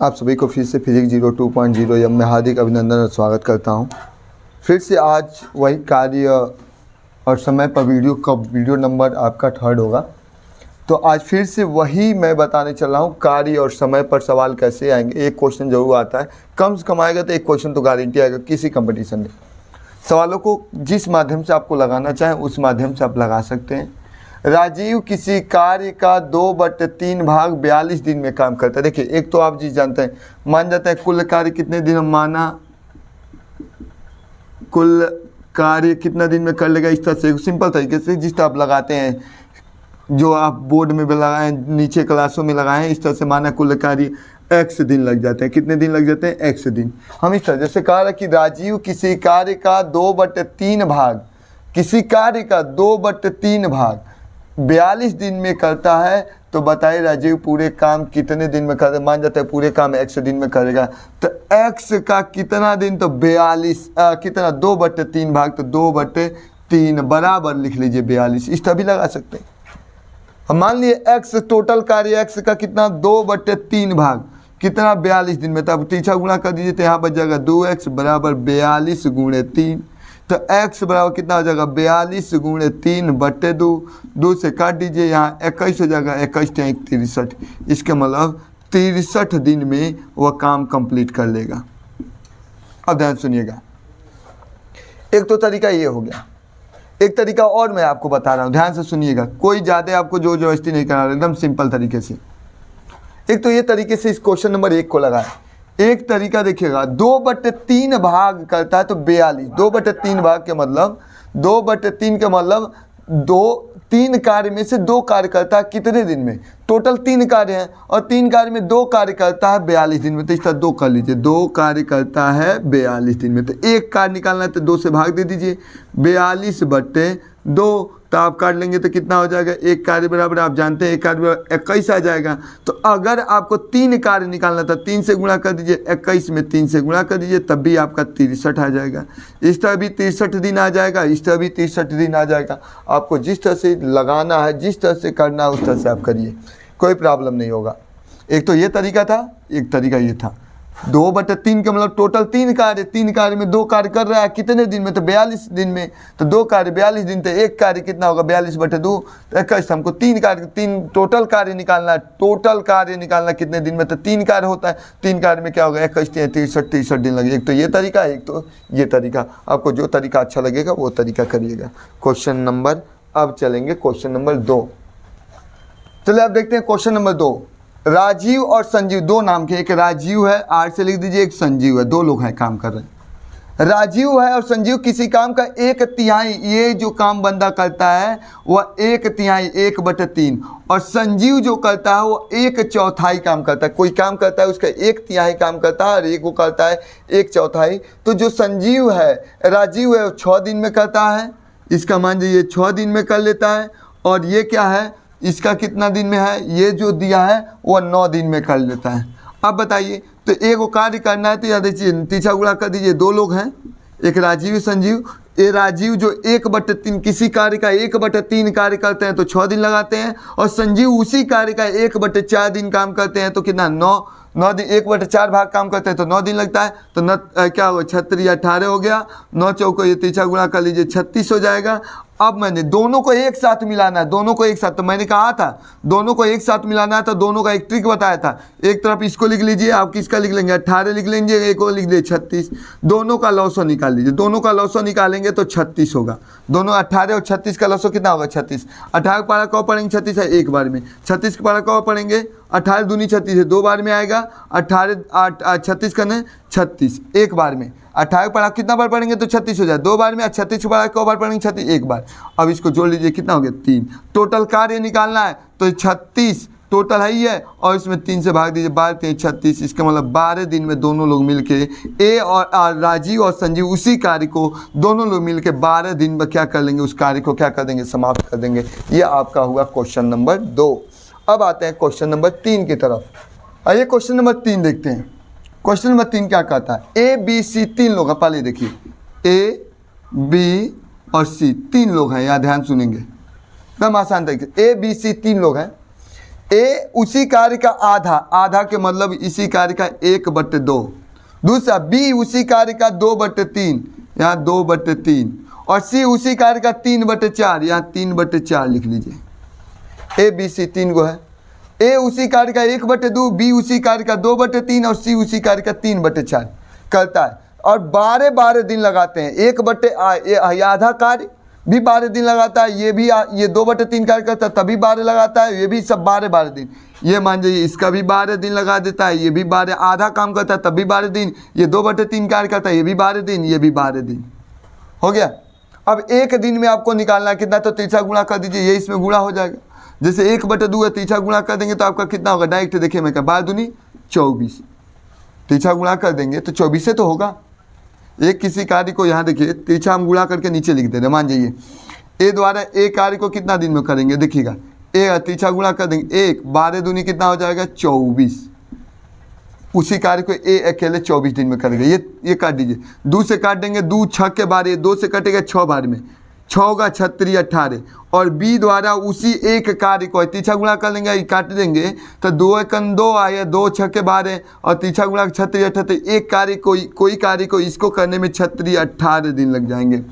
आप सभी को फिर से फिजिक्स 02.0 में हार्दिक अभिनंदन और स्वागत करता हूं। फिर से आज वही कार्य और समय पर वीडियो नंबर आपका 3rd होगा। तो आज फिर से वही मैं बताने चल रहा हूं, कार्य और समय पर सवाल कैसे आएंगे। एक क्वेश्चन जरूर आता है, कम से कम आएगा तो एक क्वेश्चन तो गारंटी आएगा किसी कंपटीशन में। सवालों को जिस माध्यम से आपको लगाना चाहें उस माध्यम से आप लगा सकते हैं। राजीव किसी कार्य का 2/3 भाग 42 दिन में काम करता है। देखिए, एक तो आप चीज जानते हैं, मान जाता है कुल कार्य कितने दिन में माना, कुल कार्य कितना दिन में कर लेगा। इस तरह से सिंपल तरीके से जिस तरह आप लगाते हैं, जो आप बोर्ड में भी लगाएं, नीचे क्लासों में लगाएं, इस तरह से माना कुल कार्य x दिन लग जाते हैं। कितने दिन लग जाते हैं? x दिन। हम इस तरह जैसे कहा रहा कि राजीव किसी कार्य का 2/3 भाग, किसी कार्य का 2/3 भाग 42 दिन में करता है, तो बताइए राजीव पूरे काम कितने दिन में करता है। मान जाता है पूरे काम x दिन में करेगा, तो x का कितना दिन, तो 42 कितना 2/3 भाग, तो 2/3 बराबर लिख लीजिए 42। इस तरह भी लगा सकते हैं। अब मान लिए x टोटल कार्य x का कितना 2/3 भाग कितना 42 दिन में, तब तीसरा गुणा कर दीजिए तो यहाँ बच जाएगा 2x बराबर 42 गुणे 3। तो x बराबर कितना हो जाएगा 42 गुणे 3/2। 2 से काट दीजिए, यहाँ 21 हो जाएगा, 21 या 63। इसके मतलब 63 दिन में वह काम कंप्लीट कर लेगा। अब ध्यान सुनिएगा, एक तो तरीका ये हो गया। एक तरीका और मैं आपको बता रहा हूँ, ध्यान से सुनिएगा। कोई ज़्यादा आपको जोर जबरदस्ती नहीं करा रहा, एकदम सिंपल तरीके से। एक तो ये तरीके से इस क्वेश्चन नंबर 1 को लगाए। एक तरीका देखिएगा, 2/3 भाग करता है तो 42। 2/3 भाग के मतलब 2/3 के मतलब 3 कार्य में से 2 कार्य करता है कितने दिन में। टोटल 3 कार्य हैं और 3 कार्य में 2 कार्य करता है 42 दिन में। तो इस तरह 2 कर लीजिए, 2 कार्य करता है 42 दिन में। तो एक कार्य निकालना है तो 2 से भाग दे दीजिए, 42/2। तो आप काट लेंगे तो कितना हो जाएगा, एक कार्य बराबर आप जानते हैं एक कार्य बराबर 21 आ जाएगा। तो अगर आपको 3 कार्य निकालना था, 3 से गुणा कर दीजिए, 21 में 3 से गुणा कर दीजिए, तब भी आपका 63 आ जाएगा। इस तरह भी 63 दिन आ जाएगा, इस तरह भी 63 दिन आ जाएगा। आपको जिस तरह से लगाना है, जिस तरह से करना है, उस तरह से आप करिए, कोई प्रॉब्लम नहीं होगा। एक तो ये तरीका था, एक तरीका ये था। 2/3 का मतलब टोटल 3 कार्य में 2 कार्य कर रहा है कितने दिन में, तो 42 दिन में। तो 2 कार्य 42 दिन, तो एक कार्य कितना होगा 42/2, तो 21। हमको 3 टोटल कार्य निकालना है। टोटल कार्य निकालना कितने दिन में, तो 3 कार्य होता है। 3 कार्य में क्या होगा 21 63 दिन लगे। एक तो ये तरीका है, एक तो ये तरीका। आपको जो तरीका अच्छा लगेगा वो तरीका करिएगा। क्वेश्चन नंबर, अब चलेंगे क्वेश्चन नंबर 2। चलिए अब देखते हैं क्वेश्चन नंबर 2। राजीव और संजीव, 2 नाम के, एक राजीव है, R से लिख दीजिए, एक संजीव है, 2 लोग हैं काम कर रहे हैं। राजीव है और संजीव किसी काम का 1/3, ये जो काम बंदा करता है वह 1/3 1/3, और संजीव जो करता है वो 1/4 काम करता है। कोई काम करता है उसका 1/3 काम करता है और एक वो करता है 1/4। तो जो संजीव है, राजीव है, वो 6 दिन में करता है। इसका मान लीजिए 6 दिन में कर लेता है। और ये क्या है, इसका कितना दिन में है, ये जो दिया है वह 9 दिन में कर लेता है। अब बताइए, तो एक वो कार्य करना है तो याद देखिए, तीसरा गुणा कर दीजिए, 2 लोग हैं, एक राजीव संजीव। ये राजीव जो 1/3 किसी कार्य का 1/3 कार्य करते हैं तो 6 दिन लगाते हैं, और संजीव उसी कार्य का 1/4 दिन काम करते हैं तो कितना 9 दिन, 1/4 भाग काम करते हैं तो 9 दिन लगता है। तो क्या होगा 36 18 हो गया, 9 चौको ये तीसरा गुणा कर लीजिए 36 हो जाएगा। अब मैंने दोनों को एक साथ मिलाना है, दोनों को एक साथ, तो मैंने कहा था दोनों को एक साथ मिलाना है, तो दोनों का एक ट्रिक बताया था। एक तरफ इसको लिख लीजिए, आप किसका लिख लेंगे 18 लिख लेंगे, एक को लिख लीजिए 36। दोनों का लौसो निकाल लीजिए, दोनों का लौसो निकालेंगे तो 36 होगा। दोनों 18 और 36 का लौसो कितना होगा 36। 18 का पारा कब पढ़ेंगे 36 है, एक बार में। 36 का पारा कब पढ़ेंगे, 18 दूनी 36 है, 2 बार में आएगा। 18 36 करने 36 एक बार में। 18 पढ़ा कितना बार पढ़ेंगे तो 36 हो जाए, 2 बार में। 36 पढ़ा कौ बार पढ़ेंगे 36 एक बार। अब इसको जोड़ लीजिए, कितना हो गया 3। टोटल कार्य निकालना है तो 36 टोटल है ही है, और इसमें 3 से भाग दीजिए, 12 3 36। इसका मतलब 12 दिन में दोनों लोग मिलके, ए और राजीव और संजीव उसी कार्य को दोनों लोग मिलके 12 दिन में क्या कर लेंगे, उस कार्य को क्या कर देंगे, समाप्त कर देंगे। ये आपका हुआ क्वेश्चन नंबर 2। अब आते हैं क्वेश्चन नंबर 3 की तरफ। आइए क्वेश्चन नंबर 3 देखते हैं। क्वेश्चन नंबर 3 क्या कहता है, A B C 3 लोग हैं। पहले देखिए A B और C 3 लोग हैं, यहाँ ध्यान सुनेंगे, एकदम आसान तरीके। A B C 3 लोग हैं। ए उसी कार्य का आधा, आधा के मतलब इसी कार्य का 1/2। दूसरा बी उसी कार्य का 2/3, यहाँ 2/3। और सी उसी कार्य का 3/4, यहाँ 3/4 लिख लीजिए। ए बी सी 3 गो है। ए उसी कार्य का 1/2, बी उसी कार्य का 2/3 और सी उसी कार्य का 3/4 करता है। और 12 दिन लगाते हैं। आधा कार्य भी 12 दिन लगाता है, ये 2/3 कार्य करता है तभी 12 लगाता है, ये भी सब 12 दिन। ये मान जाइए इसका भी 12 दिन लगा देता है, ये भी 12, आधा काम करता है तब भी 12 दिन, ये 2/3 कार्य करता है, ये भी 12 दिन, ये भी 12 दिन हो गया। अब एक दिन में आपको निकालना है कितना, तो तीसरा गुणा कर दीजिए, ये इसमें गुणा हो जाएगा। जैसे 1/2 है, तीसरा गुणा कर देंगे तो आपका कितना होगा, डायरेक्ट देखिए मैं क्या, 12 दूनी 24, तीसरा गुणा कर देंगे तो 24 से तो होगा। एक किसी कार्य को यहाँ देखिए तीसरा हम गुणा करके नीचे लिख दे रहे, मान जाइए ए द्वारा ए कार्य को कितना दिन में करेंगे, देखिएगा ए तीसरा गुणा कर देंगे, 1 12 दूनी कितना हो जाएगा 24। उसी कार्य को ए अकेले 24 दिन में करेगा। ये काट दीजिए, 2 से काट देंगे, 2 6 के 12, 2 से कटेगा 6 बार में, 6 होगा 36 18। और बी द्वारा उसी एक कार्य को तीसरा गुणा कर लेंगे, काट देंगे तो 2 1 2 आए, 2 6 के 12 और तीसरा गुणा 36 18। एक कार्य कोई कार्य को इसको करने में 36 18 दिन लग जाएंगे।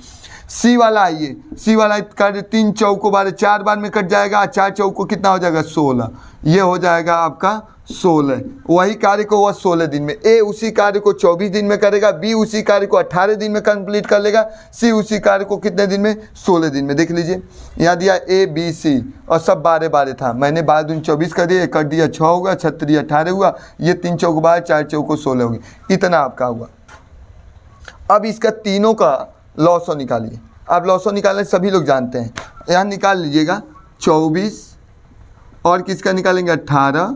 सी वाला आइए, सी वाला कार्य 3 चौको 12, 4 बार में कट जाएगा, 4 चौको कितना हो जाएगा 16, ये हो जाएगा आपका 16। वही कार्य को वह 16 दिन में, ए उसी कार्य को 24 दिन में करेगा, बी उसी कार्य को 18 दिन में कंप्लीट कर लेगा, सी उसी कार्य को कितने दिन में 16 दिन में। देख लीजिए यहाँ दिया ए बी सी और सब 12 12 था, मैंने 12 दूनी 24 कर दिया, कर दिया 6 होगा, 36 18 हुआ, ये 3 चौको 12, 4 चौको 16 होगी, इतना आपका हुआ। अब इसका तीनों का लॉसो निकालिए। आप लॉसो निकालने सभी लोग जानते हैं, यहाँ निकाल लीजिएगा 24 और किसका निकालेंगे 18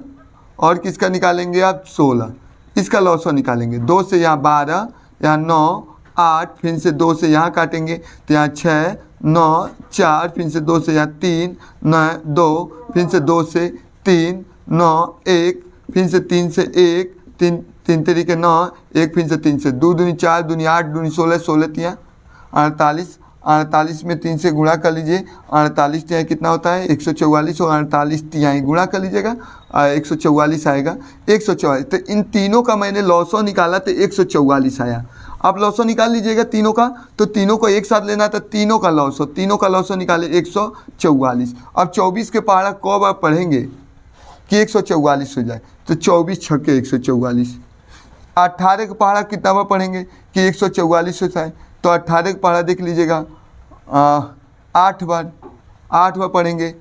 और किसका निकालेंगे आप 16, इसका लॉसो निकालेंगे। 2 से यहाँ 12, यहाँ 9 8, फिर से 2 से यहाँ काटेंगे तो यहाँ 6 9 4, फिर से 2 से यहाँ 3 9 2, फिर से 2 से 3 9 1, फिर से 3 से 1 3 3 तरीके 9 1, फिर से 3 से 2 दूनी 4 दूनी 8 दूनी 16 16 तिया 48, 48 में 3 से गुणा कर लीजिए, 48 तिहाई कितना होता है 144 और 48 तिहाई गुणा कर लीजिएगा 144 आएगा 144। तो इन तीनों का मैंने लॉसो निकाला तो 144 आया। आप लॉसो निकाल लीजिएगा तीनों का, तो तीनों को एक साथ लेना था, तीनों का लॉसो निकाले 144। अब 24 के पहाड़ा कब आप पढ़ेंगे कि 144 हो जाए, तो 24 छक्के 144। 18 का पहाड़ा कितना बार पढ़ेंगे कि 144 हो जाए, तो 18 का पहाड़ा देख लीजिएगा 8 बार पढ़ेंगे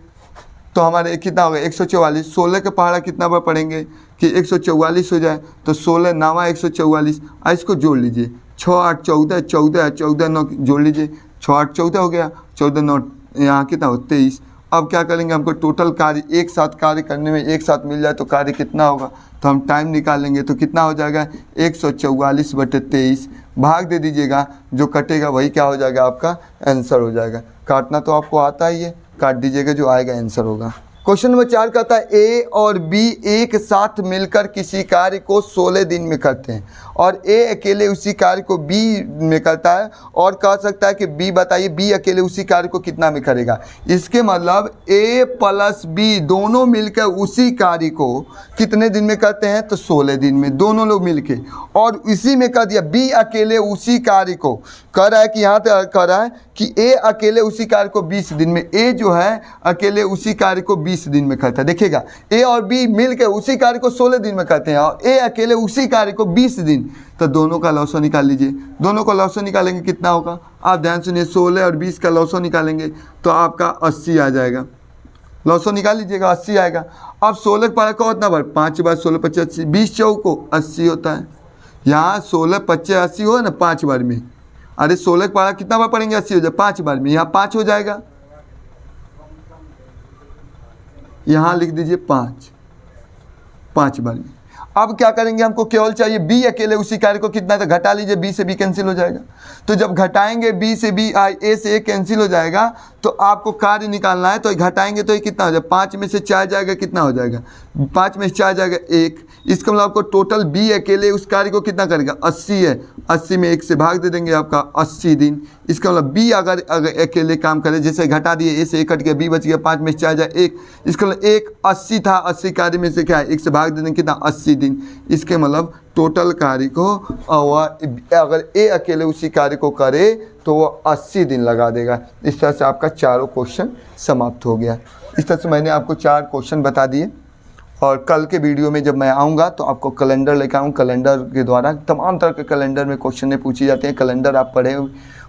तो हमारे कितना होगा 144। 16 के पहाड़ा कितना बार पढ़ेंगे कि 144 हो जाए, तो 16 9 144, इसको जोड़ लीजिए 6 8 14 14 14 9 जोड़ लीजिए, 6 8 14 हो गया, 14 9 यहाँ कितना हो 23। अब क्या करेंगे, हमको टोटल कार्य एक साथ कार्य करने में एक साथ मिल जाए तो कार्य कितना होगा, तो हम टाइम निकालेंगे तो कितना हो जाएगा 144/23, भाग दे दीजिएगा, जो कटेगा वही क्या हो जाएगा आपका आंसर हो जाएगा। काटना तो आपको आता ही है, काट दीजिएगा, जो आएगा आंसर होगा। क्वेश्चन नंबर 4 कहता है ए और बी एक साथ मिलकर किसी कार्य को 16 दिन में करते हैं और ए अकेले उसी कार्य को बी में करता है, और कह सकता है कि बी बताइए बी अकेले उसी कार्य को कितना में करेगा। इसके मतलब ए प्लस बी दोनों मिलकर उसी कार्य को कितने दिन में करते हैं, तो 16 दिन में दोनों लोग मिलके। और इसी में कह दिया बी अकेले उसी कार्य को कह रहा है कि यहाँ पे कह रहा है कि ए अकेले उसी कार्य को 20 दिन में, ए जो है अकेले उसी कार्य को 20 दिन में करता है। देखिएगा ए और बी मिलकर उसी कार्य को 16 दिन में करते हैं और ए अकेले उसी कार्य को 20 दिन, तो दोनों का लॉसो निकाल लीजिए। दोनों का लॉसो निकालेंगे कितना होगा, आप ध्यान सुनिए, 16 और 20 का लॉसो निकालेंगे तो आपका 80 आ जाएगा। लॉसो निकाल लीजिएगा 80 आएगा। अब 16 का को कितना बार 5 बार 16 25 80, 20 चौको 80 होता है। यहाँ 16 25 80 हो ना 5 बार में, अरे 16 का कितना बार पढ़ेंगे 80 हो जाए 5 बार में, यहाँ 5 हो जाएगा, यहाँ लिख दीजिए 5 बार में। अब क्या करेंगे, हमको केवल चाहिए बी अकेले उसी कार्य को कितना, तो घटा लीजिए, बी से बी कैंसिल हो जाएगा। तो जब घटाएंगे बी से बी ए से ए कैंसिल हो जाएगा, तो आपको कार्य निकालना है, तो घटाएंगे तो ये कितना हो जाएगा, 5 में से 4 जाएगा, कितना हो जाएगा 5 में से 4 जाएगा 1, इसका मतलब आपको टोटल बी अकेले उस कार्य को कितना करेगा, 80 है, 80 में 1 से भाग दे देंगे, आपका 80 दिन। इसका मतलब बी अगर अकेले काम करे, जैसे घटा दिए, ए से 1 कट गया, बी बच गया 5 में से 4 जाए 1, इसका मतलब 1 80 था, 80 कार्य में से क्या है 1 से भाग दे देंगे, कितना 80 दिन। इसके मतलब टोटल कार्य को अगर ए अकेले उसी कार्य को करे तो वो 80 दिन लगा देगा। इस तरह से आपका चारों क्वेश्चन समाप्त हो गया। इस तरह से मैंने आपको 4 क्वेश्चन बता दिए, और कल के वीडियो में जब मैं आऊँगा तो आपको कैलेंडर लेकर आऊँ। कैलेंडर के द्वारा तमाम तरह के कैलेंडर में क्वेश्चन पूछी जाते हैं। कैलेंडर आप पढ़े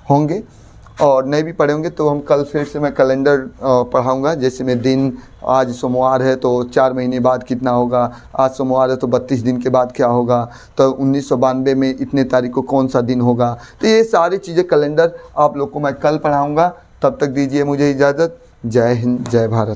होंगे और नहीं भी पढ़े होंगे तो हम कल फिर से मैं कैलेंडर पढ़ाऊँगा। जैसे में दिन, आज सोमवार है तो 4 महीने बाद कितना होगा, आज सोमवार है तो 32 दिन के बाद क्या होगा, तो 1992 में इतने तारीख को कौन सा दिन होगा। तो ये सारी चीज़ें कैलेंडर आप लोग को मैं कल पढ़ाऊँगा। तब तक दीजिए मुझे इजाज़त। जय हिंद, जय भारत।